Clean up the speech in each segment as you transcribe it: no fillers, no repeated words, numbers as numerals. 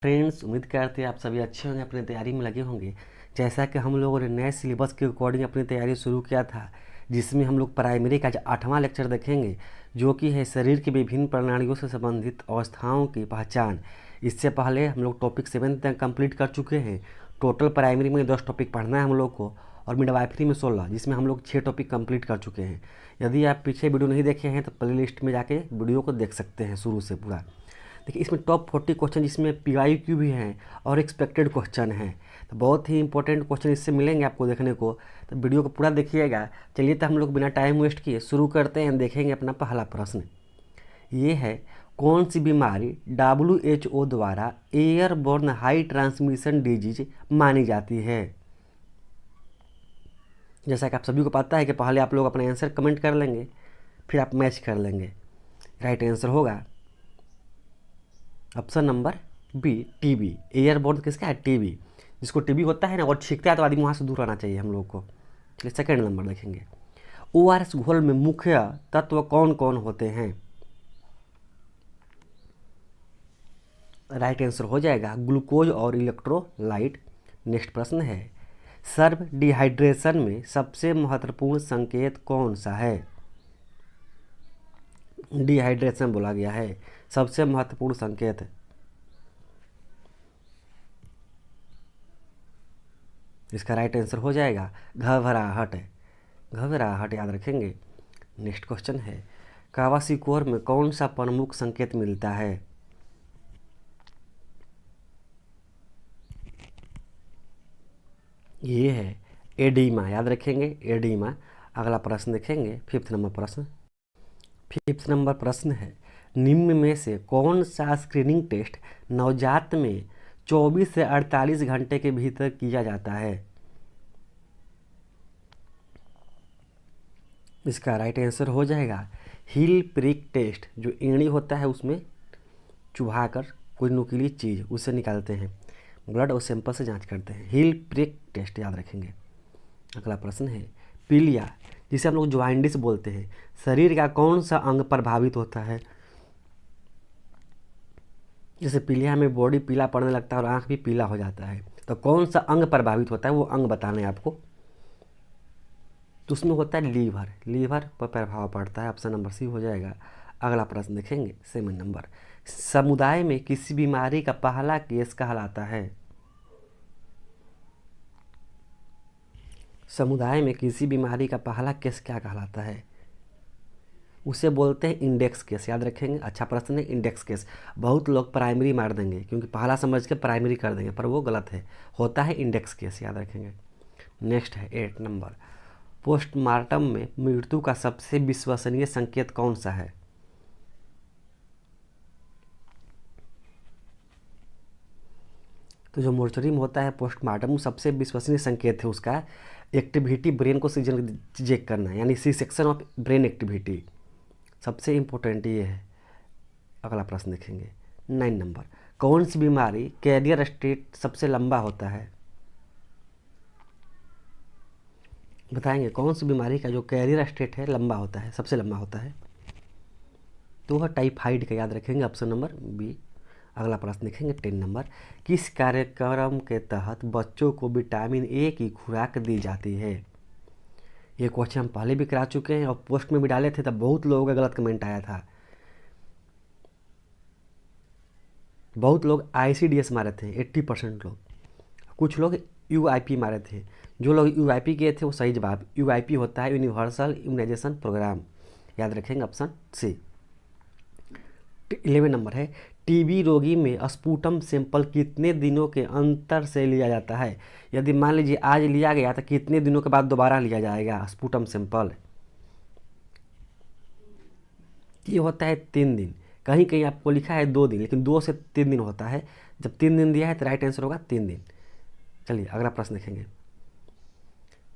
Friends, उम्मीद करते हैं आप सभी अच्छे होंगे, अपनी तैयारी में लगे होंगे। जैसा कि हम लोगों ने नए सिलेबस के अकॉर्डिंग अपनी तैयारी शुरू किया था, जिसमें हम लोग प्राइमरी का 8वां लेक्चर देखेंगे, जो कि है शरीर की विभिन्न प्रणालियों से संबंधित अवस्थाओं की पहचान। इससे पहले हम लोग टॉपिक 7 तक कंप्लीट कर चुके हैं। टोटल प्राइमरी में 10 टॉपिक पढ़ना है हम लोग को, और मिडवाइफरी में 16, जिसमें हम लोग 6 टॉपिक कंप्लीट कर चुके हैं। यदि आप पीछे वीडियो नहीं देखे हैं तो प्ले लिस्ट में जाके वीडियो को देख सकते हैं शुरू से पूरा। देखिए, इसमें टॉप 40 क्वेश्चन, जिसमें PYQ भी हैं और एक्सपेक्टेड क्वेश्चन हैं, तो बहुत ही इंपॉर्टेंट क्वेश्चन इससे मिलेंगे आपको देखने को। तो वीडियो को पूरा देखिएगा। चलिए, तो हम लोग बिना टाइम वेस्ट किए शुरू करते हैं। देखेंगे अपना पहला प्रश्न। ये है, कौन सी बीमारी WHO द्वारा एयरबोर्न हाई ट्रांसमिशन डिजीज मानी जाती है? जैसा कि आप सभी को पता है कि पहले आप लोग अपना आंसर कमेंट कर लेंगे, फिर आप मैच कर लेंगे। राइट आंसर होगा option number B, TB। Airborne किसका है? TB। जिसको TB होता है ना, और छींकता है तो आदमी वहाँ से दूर रहना चाहिए हम लोग को। चलिए, सेकेंड नंबर देखेंगे। ORS घोल में मुख्य तत्व कौन कौन होते हैं? राइट आंसर हो जाएगा ग्लूकोज और इलेक्ट्रोलाइट। नेक्स्ट प्रश्न है, सर्व डिहाइड्रेशन में सबसे महत्वपूर्ण संकेत कौन सा है? डिहाइड्रेशन बोला गया है, सबसे महत्वपूर्ण संकेत। इसका राइट आंसर हो जाएगा घबराहट। घबराहट याद रखेंगे। नेक्स्ट क्वेश्चन है, कावासिकोर में कौन सा प्रमुख संकेत मिलता है? ये है एडीमा, याद रखेंगे एडीमा। अगला प्रश्न देखेंगे, फिफ्थ नंबर प्रश्न। फिफ्थ नंबर प्रश्न है, निम्न में से कौन सा स्क्रीनिंग टेस्ट नवजात में 24 से 48 घंटे के भीतर किया जाता है? इसका राइट आंसर हो जाएगा हिल प्रिक टेस्ट। जो एड़ी होता है उसमें चुभाकर कोई नुकीली चीज़ उसे निकालते हैं, ब्लड और सैंपल से जांच करते हैं। हिल प्रिक टेस्ट याद रखेंगे। अगला प्रश्न है, पीलिया, जिसे हम लोग ज्वाइंडिस बोलते हैं, शरीर का कौन सा अंग प्रभावित होता है? जैसे पीलिया में बॉडी पीला पड़ने लगता है और आँख भी पीला हो जाता है, तो कौन सा अंग प्रभावित होता है, वो अंग बताना है आपको। तो उसमें होता है लीवर। लीवर पर प्रभाव पड़ता है। ऑप्शन नंबर सी हो जाएगा। अगला प्रश्न देखेंगे, 7 नंबर। समुदाय में किसी बीमारी का पहला केस कहलाता है? समुदाय में किसी बीमारी का पहला केस क्या कहलाता है? उसे बोलते हैं इंडेक्स केस। याद रखेंगे, अच्छा प्रश्न है। Index case. बहुत लोग प्राइमरी मार देंगे क्योंकि पहला समझ के प्राइमरी कर देंगे, पर वो गलत है। होता है इंडेक्स केस, याद रखेंगे। नेक्स्ट है 8 नंबर। पोस्टमार्टम में मृत्यु का सबसे विश्वसनीय संकेत कौन सा है? तो जो मोर्चरी में होता है पोस्टमार्टम, सबसे विश्वसनीय संकेत है उसका एक्टिविटी, ब्रेन को चेक करना, यानी C section of brain activity. सबसे इम्पोर्टेंट ये है। अगला प्रश्न देखेंगे, 9 नंबर। कौन सी बीमारी कैरियर स्टेट सबसे लंबा होता है? बताएंगे कौन सी बीमारी का जो कैरियर स्टेट है लंबा होता है, सबसे लंबा होता है? तो वह टाइफाइड का। याद रखेंगे, ऑप्शन नंबर बी। अगला प्रश्न देखेंगे, 10 नंबर। किस कार्यक्रम के तहत बच्चों को विटामिन ए की खुराक दी जाती है? ये क्वेश्चन हम पहले भी करा चुके हैं और पोस्ट में भी डाले थे, तब बहुत लोगों का गलत कमेंट आया था। बहुत लोग ICDS मारे थे, 80% लोग। कुछ लोग UIP मारे थे। जो लोग UIP किए थे वो सही जवाब। UIP होता है यूनिवर्सल इम्यूनाइजेशन प्रोग्राम। याद रखेंगे, ऑप्शन सी। 11 नंबर है, TB रोगी में स्पुटम सैंपल कितने दिनों के अंतर से लिया जाता है? यदि मान लीजिए आज लिया गया तो कितने दिनों के बाद दोबारा लिया जाएगा स्पुटम सैंपल? ये होता है 3 दिन। कहीं कहीं आपको लिखा है 2 दिन, लेकिन 2 से 3 दिन होता है। जब 3 दिन दिया है तो राइट आंसर होगा 3 दिन। चलिए, अगला प्रश्न देखेंगे।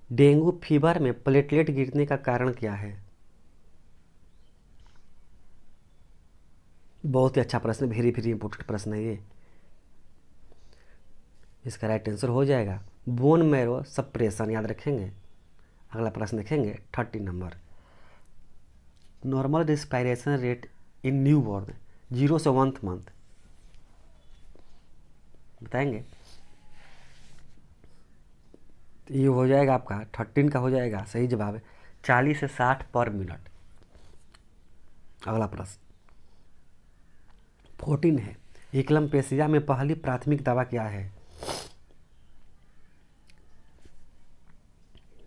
डेंगू फीवर में प्लेटलेट गिरने का कारण क्या है? बहुत ही अच्छा प्रश्न, वेरी वेरी इंपॉर्टेंट प्रश्न है ये। इसका राइट आंसर हो जाएगा बोन मैरो सप्रेशन। याद रखेंगे। अगला प्रश्न देखेंगे, 30 number. Normal respiration rate in new born 0 से 1 मंथ बताएंगे। तो ये हो जाएगा आपका 13 का हो जाएगा सही जवाब 40 से 60 पर मिनट। अगला प्रश्न 14 है, एकलमपेशिया में पहली प्राथमिक दवा क्या है?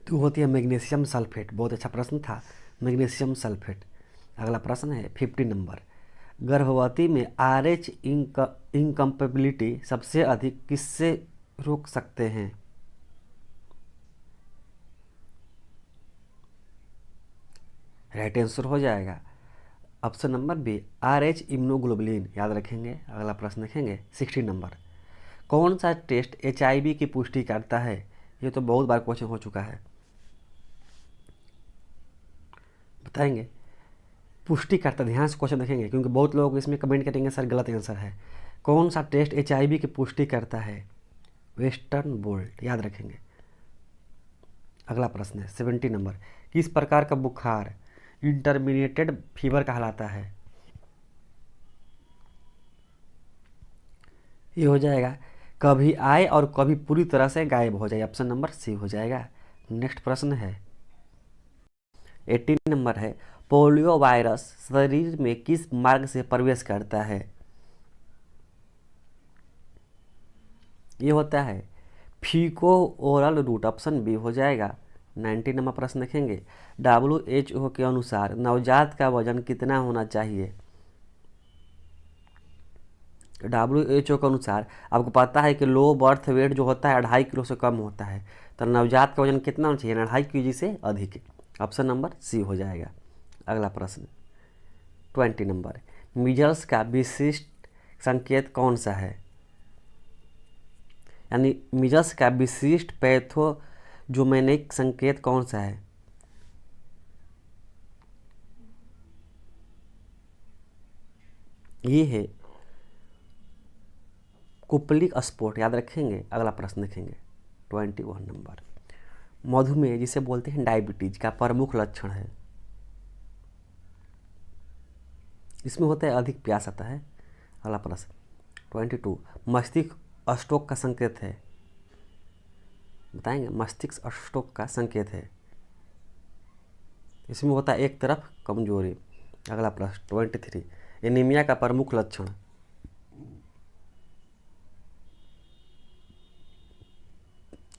तो होती है मैग्नीशियम सल्फेट। बहुत अच्छा प्रश्न था, मैग्नीशियम सल्फेट। अगला प्रश्न है 50 नंबर, गर्भवती में RH इनकम्पेबिलिटी सबसे अधिक किससे रोक सकते हैं? राइट आंसर हो जाएगा option number B, RH immunoglobulin. याद रखेंगे। अगला प्रश्न देखेंगे 60 नंबर, कौन सा टेस्ट HIV की पुष्टि करता है? ये तो बहुत बार क्वेश्चन हो चुका है, बताएंगे। पुष्टि करता, ध्यान से क्वेश्चन देखेंगे क्योंकि बहुत लोग इसमें कमेंट करेंगे सर गलत आंसर है। कौन सा टेस्ट HIV की पुष्टि करता है? Western bloat. याद रखेंगे। अगला प्रश्न है 70 नंबर, किस प्रकार का बुखार इंटरमिनेटेड फीवर कहलाता है? ये हो जाएगा कभी आए और कभी पूरी तरह से गायब हो जाए। ऑप्शन नंबर सी हो जाएगा। नेक्स्ट प्रश्न है 18 नंबर है, पोलियो वायरस शरीर में किस मार्ग से प्रवेश करता है? ये होता है फीको ओरल रूट। ऑप्शन बी हो जाएगा। 90 नंबर प्रश्न देखेंगे, WHO के अनुसार नवजात का वजन कितना होना चाहिए? WHO के अनुसार आपको पता है कि लो बर्थ वेट जो होता है 2.5 किलो से कम होता है, तो नवजात का वजन कितना होना चाहिए? 2.5 kg से अधिक। ऑप्शन नंबर सी हो जाएगा। अगला प्रश्न 20 नंबर, मीजल्स का विशिष्ट संकेत कौन सा है? यानी मीजल्स का विशिष्ट पैथोजोमेनिक संकेत कौन सा है? ये है कुपलिक स्पॉट। याद रखेंगे। अगला प्रश्न देखेंगे 21 नंबर, मधुमेह जिसे बोलते हैं डायबिटीज का प्रमुख लक्षण है? इसमें होता है अधिक प्यास आता है। अगला प्रश्न 22, मस्तिष्क स्ट्रोक का संकेत है? बताएंगे। मस्तिष्क स्ट्रोक का संकेत है, इसमें होता है एक तरफ कमजोरी। अगला प्रश्न 23, एनीमिया का प्रमुख लक्षण?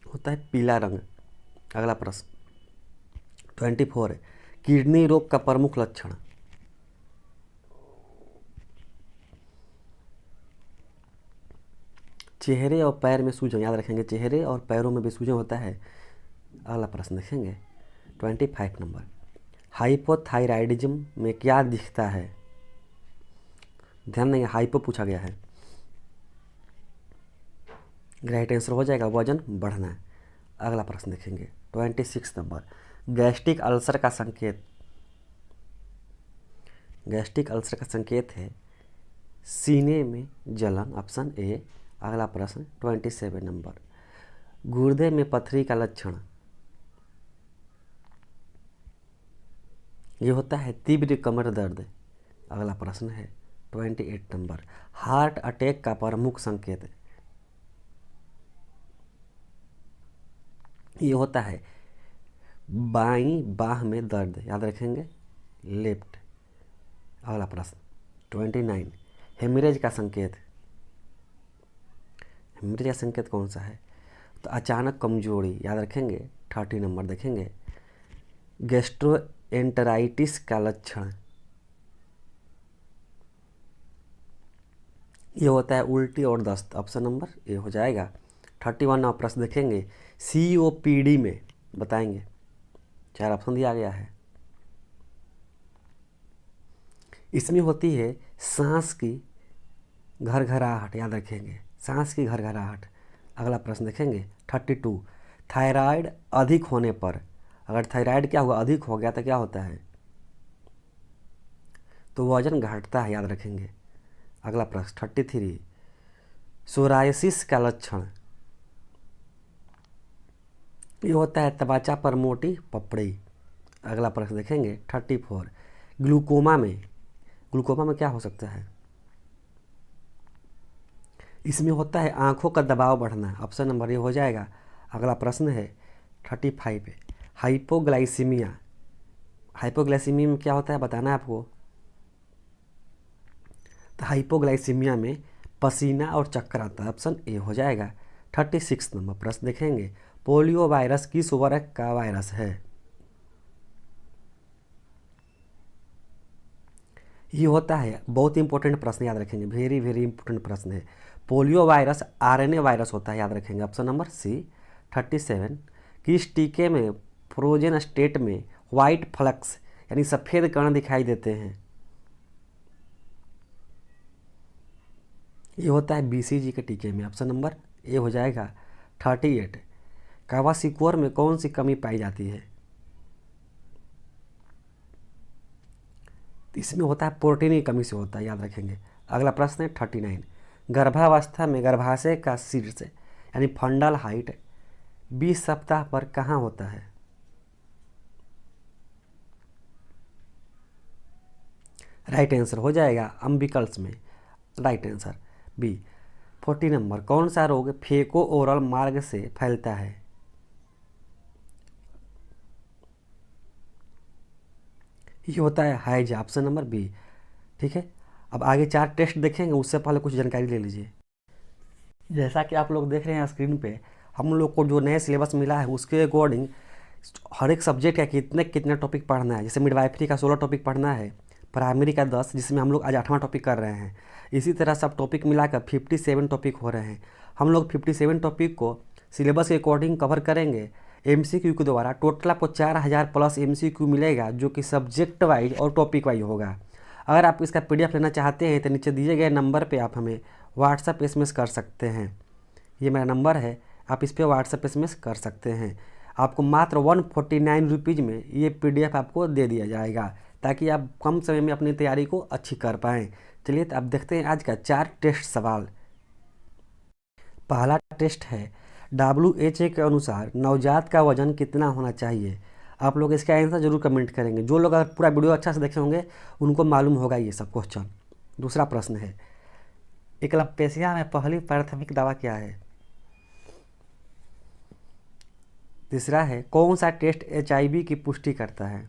होता है पीला रंग। अगला प्रश्न 24 है, किडनी रोग का प्रमुख लक्षण? चेहरे और पैर में सूजन। याद रखेंगे, चेहरे और पैरों में भी सूजन होता है। अगला प्रश्न देखेंगे 25 नंबर, हाइपोथायराइडिज्म में क्या दिखता है? ध्यान देंगे, हाइपो पूछा गया है। राइट आंसर हो जाएगा वजन बढ़ना। अगला प्रश्न देखेंगे 26 नंबर, गैस्ट्रिक अल्सर का संकेत? गैस्ट्रिक अल्सर का संकेत है सीने में जलन। Option A. अगला प्रश्न 27 नंबर, गुर्दे में पथरी का लक्षण? ये होता है तीव्र कमर दर्द। अगला प्रश्न है 28 नंबर, हार्ट अटैक का प्रमुख संकेत? ये होता है बाईं बाह में दर्द। याद रखेंगे, लेफ्ट। अगला प्रश्न 29, हेमरेज का संकेत? हेमरेज का संकेत कौन सा है? तो अचानक कमजोरी। याद रखेंगे। 30 नंबर देखेंगे, गैस्ट्रोएंटेराइटिस का लक्षण? ये होता है उल्टी और दस्त। ऑप्शन नंबर ए हो जाएगा। 31 नंबर प्रश्न देखेंगे, COPD में बताएंगे। 4 ऑप्शन दिया गया है। इसमें होती है सांस की घरघराहट। याद रखेंगे, सांस की घरघराहट। अगला प्रश्न देखेंगे 32, थायराइड अधिक होने पर, अगर थायराइड क्या हुआ, अधिक हो गया तो क्या होता है? तो वजन घटता है। याद रखेंगे। अगला प्रश्न 33, सोरायसिस का लक्षण? ये होता है त्वचा पर मोटी पपड़ी। अगला प्रश्न देखेंगे 34, ग्लूकोमा में क्या हो सकता है? इसमें होता है आँखों का दबाव बढ़ना, ऑप्शन नंबर ए हो जाएगा। अगला प्रश्न है 35 पे, हाइपोग्लाइसीमिया। हाइपोग्लाइसीमिया में क्या होता है बताना है आपको। तो हाइपोग्लाइसीमिया में पसीना और चक्कर आता है, ऑप्शन ए हो जाएगा। 36 नंबर प्रश्न देखेंगे, पोलियो वायरस किस वर्ग का वायरस है। ये होता है, बहुत इंपॉर्टेंट प्रश्न याद रखेंगे, वेरी वेरी इंपॉर्टेंट प्रश्न है। पोलियो वायरस आरएनए वायरस होता है, याद रखेंगे, ऑप्शन नंबर सी। 37, किस टीके में फ्रोजन स्टेट में वाइट फ्लक्स यानी सफ़ेद कण दिखाई देते हैं। ये होता है बीसीजी के टीके में, ऑप्शन नंबर ए हो जाएगा। 38, कावासिकोर में कौन सी कमी पाई जाती है। इसमें होता है प्रोटीन की कमी से होता है, याद रखेंगे। अगला प्रश्न है 39, गर्भावस्था में गर्भाशय का शीर्ष यानी फंडल हाइट 20 सप्ताह पर कहाँ होता है। राइट आंसर हो जाएगा अम्बिकल्स में, राइट आंसर बी। 40 नंबर, कौन सा रोग फेको ओरल मार्ग से फैलता है। ये होता है हैजा, ऑप्शन नंबर बी। ठीक है, अब आगे 4 टेस्ट देखेंगे, उससे पहले कुछ जानकारी ले लीजिए। जैसा कि आप लोग देख रहे हैं स्क्रीन पे, हम लोग को जो नया सिलेबस मिला है उसके अकॉर्डिंग हर एक सब्जेक्ट का कितने कितने टॉपिक पढ़ना है। जैसे मिडवाइफरी का 16 टॉपिक पढ़ना है, प्राइमरी का 10, जिसमें हम लोग आज 8वां टॉपिक कर रहे हैं। इसी तरह सब टॉपिक मिलाकर 57 टॉपिक हो रहे हैं। हम लोग 57 टॉपिक को सिलेबस के अकॉर्डिंग कवर करेंगे। एमसीक्यू के द्वारा टोटल आपको 4000 प्लस एमसीक्यू मिलेगा, जो कि सब्जेक्ट वाइज और टॉपिक वाइज होगा। अगर आप इसका पीडीएफ लेना चाहते हैं तो नीचे दिए गए नंबर पे आप हमें व्हाट्सअप एसएमएस कर सकते हैं। ये मेरा नंबर है, आप इस पर व्हाट्सअप एसएमएस कर सकते हैं। आपको मात्र 149 रुपीज़ में ये पीडीएफ आपको दे दिया जाएगा, ताकि आप कम समय में अपनी तैयारी को अच्छी कर पाएँ। चलिए तो आप देखते हैं आज का 4 टेस्ट सवाल। पहला टेस्ट है, WHO के अनुसार नवजात का वजन कितना होना चाहिए। आप लोग इसका आंसर जरूर कमेंट करेंगे। जो लोग अगर पूरा वीडियो अच्छा से देखे होंगे उनको मालूम होगा ये सब क्वेश्चन। दूसरा प्रश्न है, एकलप्यसिया में पहली प्राथमिक दवा क्या है। तीसरा है, कौन सा टेस्ट HIV की पुष्टि करता है।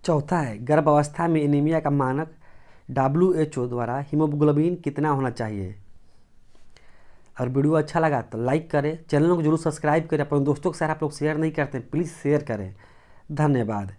चौथा है, गर्भावस्था में एनीमिया का मानक WHO द्वारा हीमोग्लोबिन कितना होना चाहिए। और वीडियो अच्छा लगा तो लाइक करें, चैनल को जरूर सब्सक्राइब करें। अपने दोस्तों के साथ आप लोग शेयर नहीं करते, प्लीज़ शेयर करें। धन्यवाद।